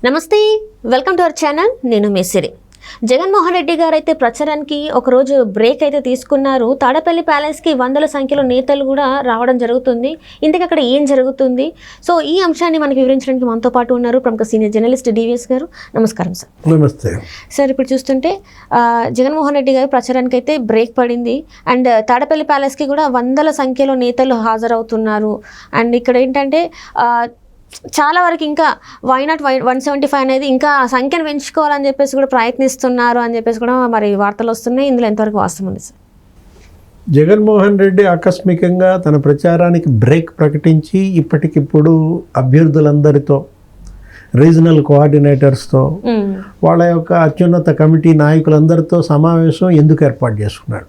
నమస్తే, welcome to our channel. నేను మేసిరి. జగన్మోహన్ రెడ్డి గారు అయితే ప్రచారానికి ఒకరోజు బ్రేక్ అయితే తీసుకున్నారు. తాడపల్లి ప్యాలెస్కి వందల సంఖ్యలో నేతలు కూడా రావడం జరుగుతుంది. ఇంతకు అక్కడ ఏం జరుగుతుంది? సో ఈ అంశాన్ని మనకి వివరించడానికి మనతో పాటు ఉన్నారు ప్రముఖ సీనియర్ జర్నలిస్ట్ డివిఎస్ గారు. నమస్కారం సార్. నమస్తే సార్. ఇప్పుడు చూస్తుంటే జగన్మోహన్ రెడ్డి గారు ప్రచారానికి అయితే బ్రేక్ పడింది. అండ్ తాడపల్లి ప్యాలెస్కి కూడా వందల సంఖ్యలో నేతలు హాజరవుతున్నారు. అండ్ ఇక్కడ ఏంటంటే చాలా వరకు ఇంకా వైనాట్ 175 అనేది ఇంకా సంఖ్యను పెంచుకోవాలని చెప్పేసి కూడా ప్రయత్నిస్తున్నారు అని చెప్పేసి కూడా మరి వార్తలు వస్తున్నాయి. ఇందులో ఎంతవరకు వాస్తవం ఉంది సార్? జగన్మోహన్ రెడ్డి ఆకస్మికంగా తన ప్రచారానికి బ్రేక్ ప్రకటించి ఇప్పటికిప్పుడు అభ్యర్థులందరితో, రీజనల్ కోఆర్డినేటర్స్తో, వాళ్ళ యొక్క అత్యున్నత కమిటీ నాయకులందరితో సమావేశం ఎందుకు ఏర్పాటు చేసుకున్నాడు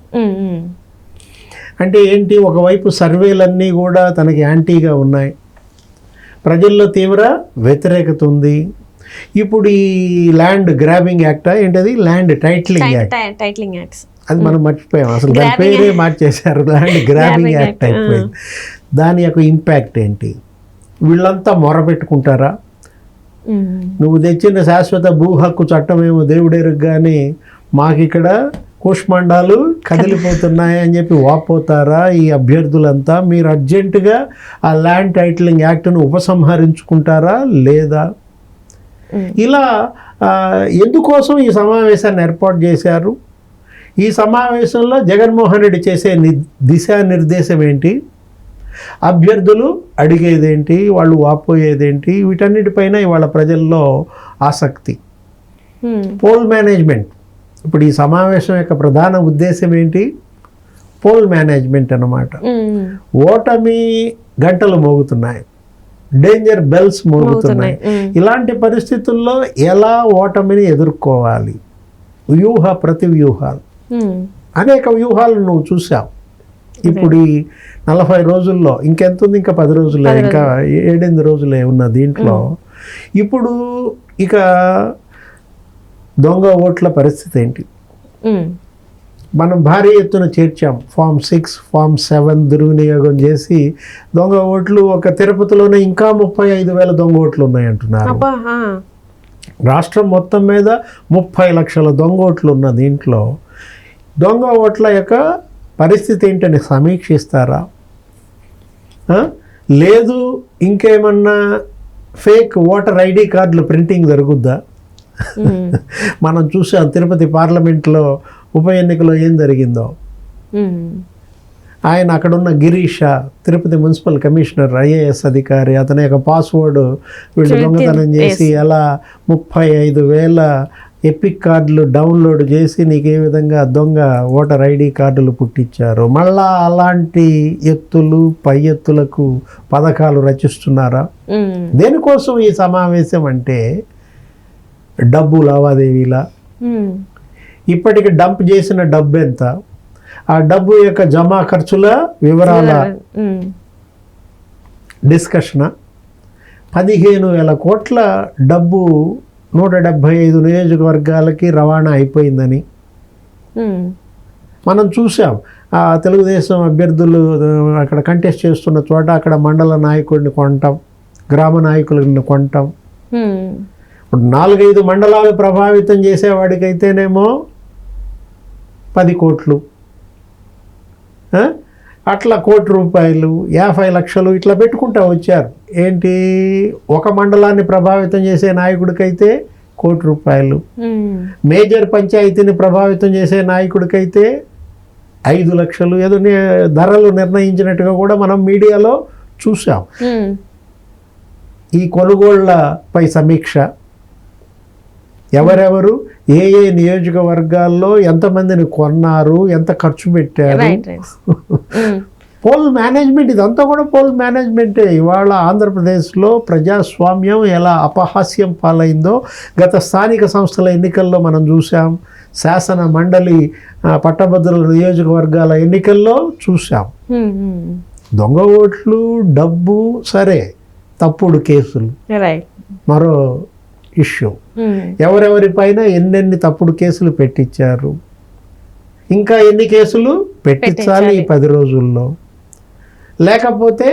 అంటే ఏంటి? ఒకవైపు సర్వేలన్నీ కూడా తనకి యాంటీగా ఉన్నాయి, ప్రజల్లో తీవ్ర వ్యతిరేకత ఉంది. ఇప్పుడు ఈ ల్యాండ్ గ్రాబింగ్ యాక్ట్ ఏంటది, ల్యాండ్ టైటిలింగ్ యాక్ట్, అది మనం మర్చిపోయాం. అసలు దాని పేరే మార్చేశారు, ల్యాండ్ గ్రాబింగ్ యాక్ట్ అయిపోయింది. దాని యొక్క ఇంపాక్ట్ ఏంటి? వీళ్ళంతా మొరపెట్టుకుంటారా? నువ్వు తెచ్చిన శాశ్వత భూ హక్కు చట్టమేమో దేవుడెరుగు, కానీ మాకిక్కడ కూష్మండాలు కదిలిపోతున్నాయి అని చెప్పి వాపోతారా ఈ అభ్యర్థులంతా? మీరు అర్జెంటుగా ఆ ల్యాండ్ టైటిలింగ్ యాక్ట్ను ఉపసంహరించుకుంటారా లేదా? ఇలా ఎందుకోసం ఈ సమావేశాన్ని ఏర్పాటు చేశారు? ఈ సమావేశంలో జగన్మోహన్ రెడ్డి చేసే దిశానిర్దేశం ఏంటి? అభ్యర్థులు అడిగేదేంటి? వాళ్ళు వాపోయేదేంటి? వీటన్నిటిపైన ఇవాళ ప్రజల్లో ఆసక్తి. Poll management. ఇప్పుడు ఈ సమావేశం యొక్క ప్రధాన ఉద్దేశం ఏంటి? పోల్ మేనేజ్మెంట్ అన్నమాట. ఓటమి గంటలు మోగుతున్నాయి, డేంజర్ బెల్స్ మోగుతున్నాయి. ఇలాంటి పరిస్థితుల్లో ఎలా ఓటమిని ఎదుర్కోవాలి? ప్రతి వ్యూహాలు, అనేక వ్యూహాలు నువ్వు చూసావు. ఇప్పుడు ఈ 40 రోజుల్లో ఇంకెంత ఉంది? ఇంకా 10 రోజులే, ఇంకా 7-8 రోజులే ఉన్న దీంట్లో ఇప్పుడు ఇక దొంగ ఓట్ల పరిస్థితి ఏంటి? మనం భారీ ఎత్తున చేర్చాం. ఫామ్ 6, ఫామ్ 7 దుర్వినియోగం చేసి దొంగ ఓట్లు ఒక తిరుపతిలోనే ఇంకా 35,000 దొంగ ఓట్లు ఉన్నాయంటున్నారు. రాష్ట్రం మొత్తం మీద 30 లక్షల దొంగ ఓట్లు ఉన్న దీంట్లో దొంగ ఓట్ల యొక్క పరిస్థితి ఏంటని సమీక్షిస్తారా? లేదు ఇంకేమన్నా ఫేక్ ఓటర్ ఐడి కార్డులు ప్రింటింగ్ జరుగుద్దా? మనం చూసాం తిరుపతి పార్లమెంట్లో ఉప ఎన్నికలో ఏం జరిగిందో. ఆయన అక్కడున్న Girisha, Tirupati municipal commissioner, IAS అధికారి, అతని యొక్క పాస్వర్డ్ వీళ్ళు దొంగతనం చేసి ఎలా 35,000 ఎపిక్ కార్డులు డౌన్లోడ్ చేసి నీకు ఏ విధంగా దొంగ ఓటర్ ఐడి కార్డులు పుట్టించారు. మళ్ళా అలాంటి ఎత్తులు, పై ఎత్తులకు పథకాలు రచిస్తున్నారా? దేనికోసం ఈ సమావేశం అంటే డబ్బు లావాదేవీలా? ఇప్పటికి డంప్ చేసిన డబ్బు ఎంత? ఆ డబ్బు యొక్క జమా ఖర్చుల వివరాల డిస్కషన్. 15,000 కోట్ల డబ్బు 175 నియోజకవర్గాలకి రవాణా అయిపోయిందని మనం చూసాం. ఆ తెలుగుదేశం అభ్యర్థులు అక్కడ కంటెస్ట్ చేస్తున్న చోట అక్కడ మండల నాయకుడిని కొనటం, గ్రామ నాయకులను కొనటం. ఇప్పుడు 4-5 మండలాలు ప్రభావితం చేసేవాడికైతేనేమో 10 కోట్లు, అట్లా 1 కోటి రూపాయలు, 50 లక్షలు ఇట్లా పెట్టుకుంటా వచ్చారు. ఏంటి? ఒక మండలాన్ని ప్రభావితం చేసే నాయకుడికైతే 1 కోటి రూపాయలు, మేజర్ పంచాయతీని ప్రభావితం చేసే నాయకుడికైతే 5 లక్షలు, ఏదో ధరలు నిర్ణయించినట్టుగా కూడా మనం మీడియాలో చూసాం. ఈ కొనుగోళ్లపై సమీక్ష, ఎవరెవరు ఏ నియోజకవర్గాల్లో ఎంతమందిని కొన్నారు, ఎంత ఖర్చు పెట్టారు, పోల్ మేనేజ్మెంట్, ఇదంతా కూడా పోల్ మేనేజ్మెంటే. ఇవాళ ఆంధ్రప్రదేశ్లో ప్రజాస్వామ్యం ఎలా అపహాస్యం పాలైందో గత స్థానిక సంస్థల ఎన్నికల్లో మనం చూసాం, శాసన మండలి పట్టభద్రుల నియోజకవర్గాల ఎన్నికల్లో చూసాం. దొంగ ఓట్లు, డబ్బు సరే, తప్పుడు కేసులు మరో ఇష్యూ. ఎవరెవరిపైన ఎన్నెన్ని తప్పుడు కేసులు పెట్టించారు, ఇంకా ఎన్ని కేసులు పెట్టించాలి ఈ 10 రోజుల్లో, లేకపోతే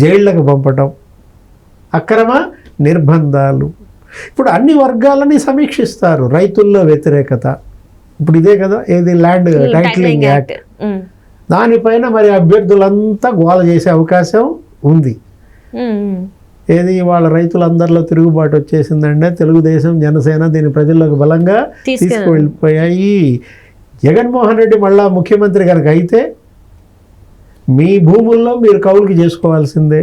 జైళ్ళకు పంపటం, అక్రమ నిర్బంధాలు, ఇప్పుడు అన్ని వర్గాలని సమీక్షిస్తారు. రైతుల్లో వ్యతిరేకత, ఇప్పుడు ఇదే కదా ఏది ల్యాండ్ టైటిలింగ్ యాక్ట్, దానిపైన మరి అభ్యర్థులంతా గోల చేసే అవకాశం ఉంది. ఏది వాళ్ళ రైతులందరిలో తిరుగుబాటు వచ్చేసిందంటే తెలుగుదేశం జనసేన దీని ప్రజల్లోకి బలంగా తీసుకువెళ్ళిపోయాయి. జగన్మోహన్ రెడ్డి మళ్ళా ముఖ్యమంత్రి కనుక అయితే మీ భూముల్లో మీరు కౌలుకి చేసుకోవాల్సిందే,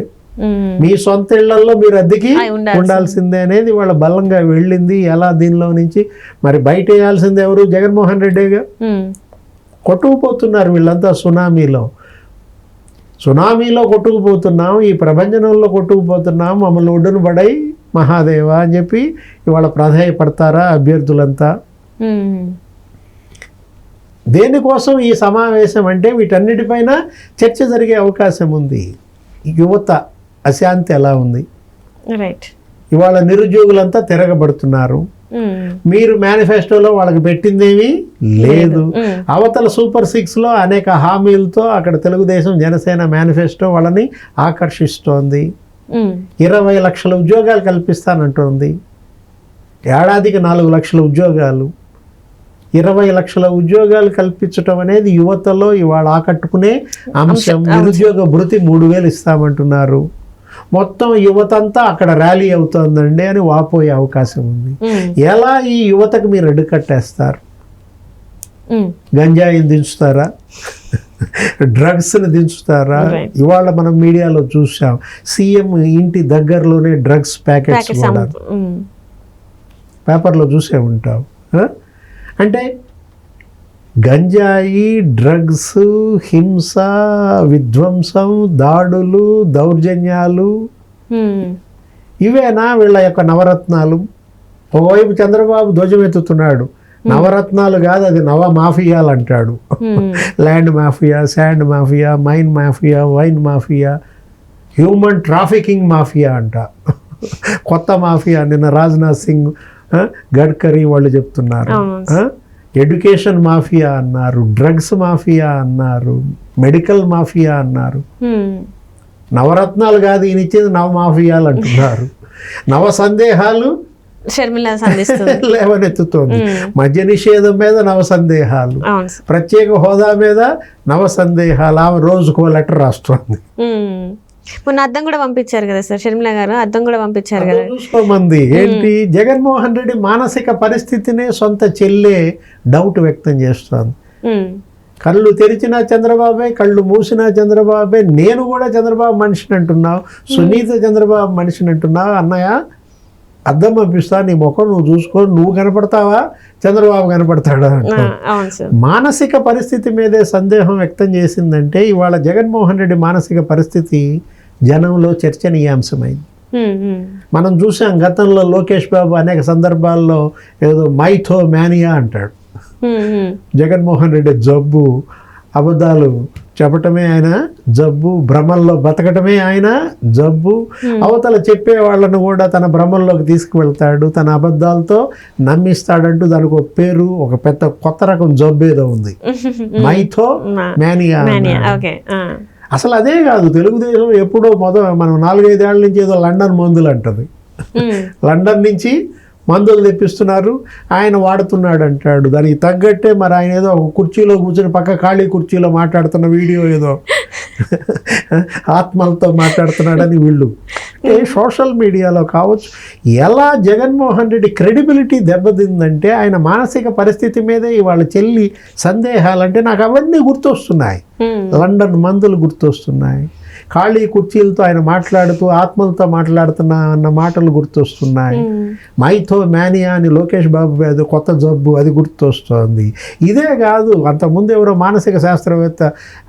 మీ సొంత ఇళ్లలో మీరు అద్దెకి ఉండాల్సిందే అనేది వాళ్ళ బలంగా వెళ్ళింది. ఎలా దీనిలో నుంచి మరి బయట వేయాల్సింది ఎవరు? జగన్మోహన్ రెడ్డిగా. కొట్టుకుపోతున్నారు వీళ్ళంతా సునామీలో కొట్టుకుపోతున్నాం, ఈ ప్రభంజనంలో కొట్టుకుపోతున్నాం, మమ్మల్ని ఒడ్డును పడై మహాదేవ అని చెప్పి ఇవాళ ప్రాధాయపడతారా అభ్యర్థులంతా? దేనికోసం ఈ సమావేశం అంటే వీటన్నిటిపైన చర్చ జరిగే అవకాశం ఉంది. యువత అశాంతి ఎలా ఉంది, ఇవాళ నిరుద్యోగులంతా తిరగబడుతున్నారు. మీరు మేనిఫెస్టోలో వాళ్ళకి పెట్టిందేమీ లేదు. అవతల సూపర్ 6లో అనేక హామీలతో అక్కడ తెలుగుదేశం జనసేన మేనిఫెస్టో వాళ్ళని ఆకర్షిస్తోంది. 20 లక్షల ఉద్యోగాలు కల్పిస్తానంటోంది. ఏడాదికి 4 లక్షల ఉద్యోగాలు. 20 లక్షల ఉద్యోగాలు కల్పించటం అనేది యువతలో ఇవాళ ఆకట్టుకునే అంశం. నిరుద్యోగ భృతి 3,000 ఇస్తామంటున్నారు. మొత్తం యువతంతా అక్కడ ర్యాలీ అవుతోందండి అని వాపోయే అవకాశం ఉంది. ఎలా ఈ యువతకు మీరు అడ్డుకట్టేస్తారు? గంజాయిని దించుతారా? డ్రగ్స్ని దించుతారా? ఇవాళ మనం మీడియాలో చూసాం, సీఎం ఇంటి దగ్గరలోనే డ్రగ్స్ ప్యాకెట్స్ కూడా పేపర్లో చూసే ఉంటాం. అంటే గంజాయి, డ్రగ్స్, హింస, విధ్వంసం, దాడులు, దౌర్జన్యాలు, ఇవేనా వీళ్ళ యొక్క నవరత్నాలు? ఒకవైపు చంద్రబాబు ధ్వజమెత్తుతున్నాడు, నవరత్నాలు కాదు అది నవ మాఫియాలు అంటాడు. Land mafia, sand mafia, mine mafia, wine mafia, human trafficking mafia అంట. కొత్త మాఫియా నిన్న రాజ్నాథ్ సింగ్, గడ్కరీ వాళ్ళు చెప్తున్నారు. ఎడ్యుకేషన్ మాఫియా అన్నారు, డ్రగ్స్ మాఫియా అన్నారు, మెడికల్ మాఫియా అన్నారు. నవరత్నాలు కాదు ఈయన ఇచ్చేది నవ మాఫియాలు అంటున్నారు. నవ సందేహాలు లేవనెత్తుతోంది. మద్య నిషేధం మీద నవ సందేహాలు, ప్రత్యేక హోదా మీద నవ సందేహాలు. ఆమె రోజుకో లెటర్ రాస్తుంది. మొన్న అద్దం కూడా పంపించారు కదా సార్, షర్మిల గారు అద్దం కూడా పంపించారు కదా. చూసుకోమంది ఏంటి, జగన్మోహన్ రెడ్డి మానసిక పరిస్థితినే సొంత చెల్లె డౌట్ వ్యక్తం చేస్తోంది. కళ్ళు తెరిచినా చంద్రబాబే, కళ్ళు మూసినా చంద్రబాబే. నేను కూడా చంద్రబాబు మనిషిని అంటున్నావు, సునీత చంద్రబాబు మనిషిని అంటున్నావు. అన్నయ్య అద్దం పంపిస్తా, నీ ముఖం నువ్వు చూసుకో, నువ్వు కనపడతావా చంద్రబాబు కనపడతాడా అంటావు. మానసిక పరిస్థితి మీదే సందేహం వ్యక్తం చేసిందంటే ఇవాళ జగన్మోహన్ రెడ్డి మానసిక పరిస్థితి జనంలో చర్చనీయాంశమైంది. మనం చూసాం గతంలో లోకేష్ బాబు అనేక సందర్భాల్లో ఏదో మైథో మేనియా అంటాడు. జగన్మోహన్ రెడ్డి జబ్బు, అబద్ధాలు చెప్పటమే ఆయన జబ్బు, భ్రమల్లో బతకటమే ఆయన జబ్బు. అవతల చెప్పే వాళ్ళను కూడా తన భ్రమంలోకి తీసుకువెళ్తాడు, తన అబద్ధాలతో నమ్మిస్తాడంటూ దానికి ఒక పేరు, ఒక పెద్ద కొత్త రకం జబ్బు ఏదో ఉంది, మైథో మేనియా. అసలు అదే కాదు, తెలుగుదేశం ఎప్పుడో మనం 4-5 ఏళ్ల నుంచి ఏదో లండన్ మందులు అంటది. లండన్ నుంచి మందులు తెప్పిస్తున్నారు, ఆయన వాడుతున్నాడు అంటాడు. దానికి తగ్గట్టే మరి ఆయన ఏదో ఒక కుర్చీలో కూర్చొని పక్క ఖాళీ కుర్చీలో మాట్లాడుతున్న వీడియో ఏదో ఆత్మలతో మాట్లాడుతున్నాడని వీళ్ళు సోషల్ మీడియాలో కావచ్చు. ఎలా జగన్మోహన్ రెడ్డి క్రెడిబిలిటీ దెబ్బతిందంటే ఆయన మానసిక పరిస్థితి మీదే ఇవాళ చెల్లి సందేహాలంటే నాకు అవన్నీ గుర్తొస్తున్నాయి. లండన్ మందులు గుర్తొస్తున్నాయి, ఖాళీ కుర్చీలతో ఆయన మాట్లాడుతూ ఆత్మలతో మాట్లాడుతున్నా అన్న మాటలు గుర్తొస్తున్నాయి. మైథో మేనియా అని లోకేష్ బాబు అది కొత్త జబ్బు, అది గుర్తొస్తోంది. ఇదే కాదు, అంతకుముందు ఎవరో మానసిక శాస్త్రవేత్త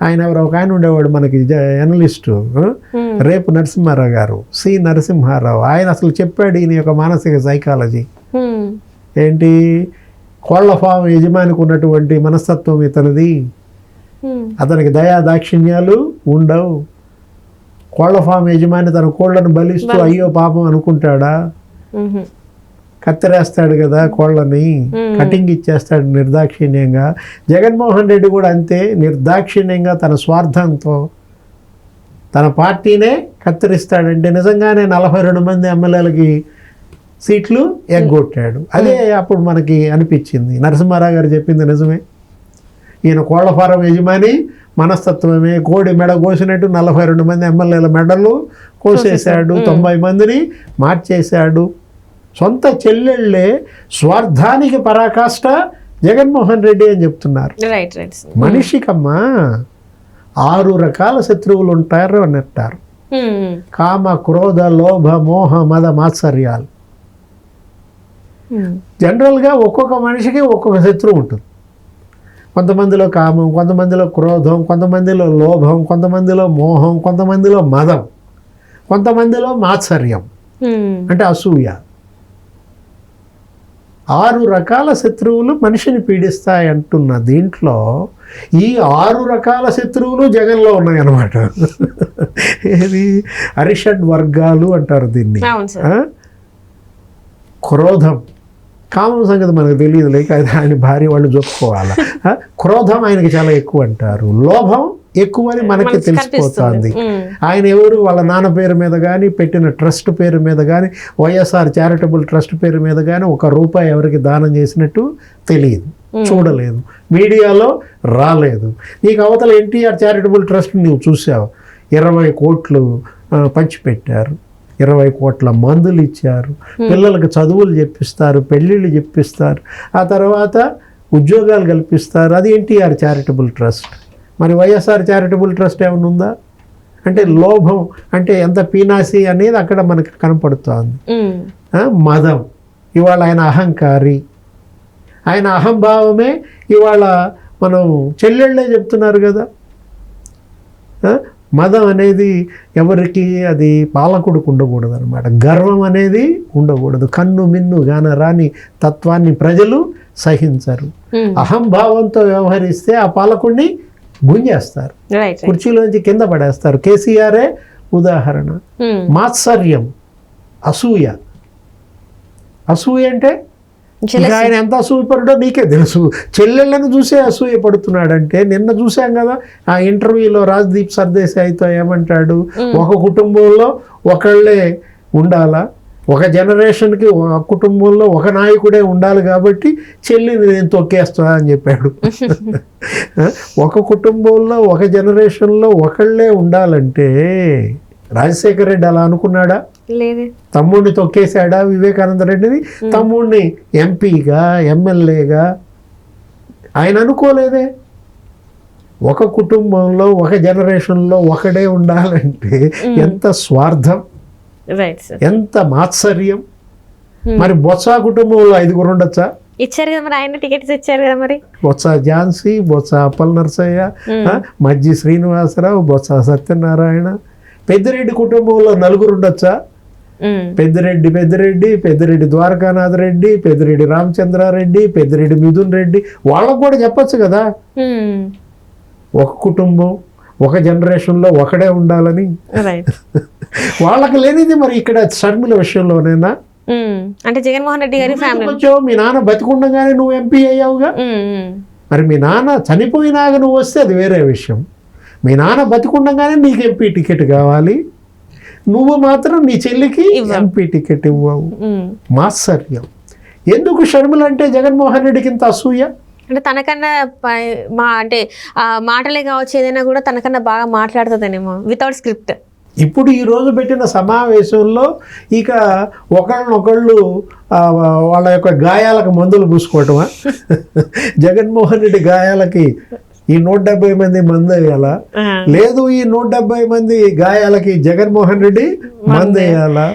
ఆయన ఎవరో ఒక ఆయన ఉండేవాడు మనకి ఎనలిస్టు, రేపు నరసింహారావు గారు, సి నరసింహారావు. ఆయన అసలు చెప్పాడు ఈయన యొక్క మానసిక సైకాలజీ ఏంటి, కోళ్ల ఫామ్ యజమానికి ఉన్నటువంటి మనస్తత్వం ఇతనిది, అతనికి దయా దాక్షిణ్యాలు ఉండవు. కోళ్ల ఫామ్ యజమాని తన కోళ్లను బలిస్తూ అయ్యో పాపం అనుకుంటాడా? కత్తిరేస్తాడు కదా కోళ్ళని, కటింగ్ ఇచ్చేస్తాడు నిర్దాక్షిణ్యంగా. జగన్మోహన్ రెడ్డి కూడా అంతే నిర్దాక్షిణ్యంగా తన స్వార్థంతో తన పార్టీనే కత్తిరిస్తాడంటే నిజంగానే 42 మంది ఎమ్మెల్యేలకి సీట్లు ఎగ్గొట్టాడు. అదే అప్పుడు మనకి అనిపించింది నరసింహారావు గారు చెప్పింది నిజమే, ఈయన కోళ్ల ఫారం యజమాని మనస్తత్వమే, కోడి మెడ కోసినట్టు 42 మంది ఎమ్మెల్యేల మెడలు కోసేశాడు, 90 మందిని మార్చేశాడు. సొంత చెల్లెళ్ళే స్వార్థానికి పరాకాష్ట జగన్మోహన్ రెడ్డి అని చెప్తున్నారు. Right right. మనిషికమ్మా 6 రకాల శత్రువులు ఉంటారు అని అంటారు. కామ, క్రోధ, లోభ, మోహ, మద, మాత్సర్యాలు. జనరల్గా ఒక్కొక్క మనిషికి ఒక్కొక్క శత్రువు ఉంటుంది. కొంతమందిలో కామం, కొంతమందిలో క్రోధం, కొంతమందిలో లోభం, కొంతమందిలో మోహం, కొంతమందిలో మదం, కొంతమందిలో మాత్సర్యం అంటే అసూయ. 6 రకాల శత్రువులు మనిషిని పీడిస్తాయి అంటున్న దీంట్లో ఈ 6 రకాల శత్రువులు జగన్లో ఉన్నాయన్నమాట. ఏది అరిషడ్ వర్గాలు అంటారు దీన్ని. క్రోధం, కామం సంగతి మనకు తెలియదు, లేక ఆయన భార్య వాళ్ళు చెప్పుకోవాలి. క్రోధం ఆయనకి చాలా ఎక్కువ అంటారు, లోభం ఎక్కువ అని మనకి తెలిసిపోతుంది. ఆయన ఎవరు వాళ్ళ నాన్న పేరు మీద కానీ, పెట్టిన ట్రస్ట్ పేరు మీద కానీ, వైఎస్ఆర్ చారిటబుల్ ట్రస్ట్ పేరు మీద కానీ ₹1 ఎవరికి దానం చేసినట్టు తెలియదు, చూడలేదు, మీడియాలో రాలేదు. నీకు అవతల ఎన్టీఆర్ చారిటబుల్ ట్రస్ట్ నువ్వు చూసావు, 20 కోట్లు పంచిపెట్టారు, 20 కోట్ల మందులు ఇచ్చారు, పిల్లలకు చదువులు చెప్పిస్తారు, పెళ్ళిళ్ళు చెప్పిస్తారు, ఆ తర్వాత ఉద్యోగాలు కల్పిస్తారు. అది ఎన్టీఆర్ చారిటబుల్ ట్రస్ట్. మరి వైఎస్ఆర్ చారిటబుల్ ట్రస్ట్ ఏమైనా ఉందా అంటే లోభం అంటే ఎంత పీనాసి అనేది అక్కడ మనకు కనపడుతోంది. మదం, ఇవాళ ఆయన అహంకారి, ఆయన అహంభావమే ఇవాళ మనం చెల్లెళ్ళే చెప్తున్నారు కదా. మదం అనేది ఎవరికి అది పాలకుడికి ఉండకూడదు అనమాట. గర్వం అనేది ఉండకూడదు. కన్ను మిన్ను గాన రాని తత్వాన్ని ప్రజలు సహించరు. అహంభావంతో వ్యవహరిస్తే ఆ పాలకుడిని గుంజేస్తారు, కుర్చీలోంచి కింద పడేస్తారు. కేసీఆరే ఉదాహరణ. మాత్సర్యం, అసూయ. అసూయ అంటే ఆయన ఎంత అసూయపడో నీకే తెలుసు. చెల్లెళ్ళను చూసే అసూయ పడుతున్నాడంటే నిన్న చూసాం కదా ఆ ఇంటర్వ్యూలో రాజ్దీప్ సర్దేశాయితో ఏమంటాడు, ఒక కుటుంబంలో ఒకళ్ళే ఉండాలా, ఒక జనరేషన్కి ఒక కుటుంబంలో ఒక నాయకుడే ఉండాలి కాబట్టి చెల్లిని నేను తొక్కేస్తా అని చెప్పాడు. ఒక కుటుంబంలో ఒక జనరేషన్లో ఒకళ్ళే ఉండాలంటే రాజశేఖర రెడ్డి అలా అనుకున్నాడా? తమ్ముడిని తొక్కేశాడా వివేకానంద రెడ్డిని? తమ్ముడిని ఎంపీగా ఎమ్మెల్యేగా ఆయన అనుకోలేదే. ఒక కుటుంబంలో ఒక జనరేషన్లో ఒకడే ఉండాలంటే ఎంత స్వార్థం, ఎంత మాత్సర్యం. మరి బొత్స కుటుంబంలో 5 ఉండొచ్చా? ఇచ్చారు కదా మరి, ఆయన టికెట్స్ ఇచ్చారు కదా మరి. బొత్స ఝాన్సీ, బొత్స అప్పల్ నరసయ్య, మజ్జి శ్రీనివాసరావు, బొత్స సత్యనారాయణ. పెద్దిరెడ్డి కుటుంబంలో 4 ఉండొచ్చా? పెద్దిరెడ్డి పెద్దిరెడ్డి ద్వారకానాథ్ రెడ్డి, పెద్దిరెడ్డి రామచంద్రారెడ్డి, పెద్దిరెడ్డి మిథున్ రెడ్డి. వాళ్ళకు కూడా చెప్పచ్చు కదా ఒక కుటుంబం ఒక జనరేషన్లో ఒకడే ఉండాలని. వాళ్ళకి లేనిది మరి ఇక్కడ షర్మిల విషయంలోనేనా? అంటే జగన్మోహన్ రెడ్డి గారి ఫ్యామిలీ. మీ నాన్న బతికుండగానే నువ్వు ఎంపీ అయ్యావుగా, మరి మీ నాన్న చనిపోయినాక నువ్వు వస్తే అది వేరే విషయం. మీ నాన్న బతికుండగానే నీకు ఎంపీ టికెట్ కావాలి, నువ్వు మాత్రం నీ చెల్లికి ఎంపీ టికెట్ ఇవ్వవు. మాత్సర్యం. ఎందుకు షర్మిల అంటే జగన్మోహన్ రెడ్డికి ఇంత అసూయ? అంటే తనకన్నా అంటే మాటలే కావచ్చు, ఏదైనా కూడా తనకన్నా బాగా మాట్లాడుతుందనేమో వితౌట్ స్క్రిప్ట్. ఇప్పుడు ఈరోజు పెట్టిన సమావేశంలో ఇక ఒకళ్ళనొకళ్ళు వాళ్ళ యొక్క గాయాలకు మందులు పూసుకోవటమా? జగన్మోహన్ రెడ్డి గాయాలకి ఈ 170 మంది మందు వేయాలా? లేదు, ఈ 170 మంది గాయాలకి జగన్మోహన్ రెడ్డి మందు వేయాలా?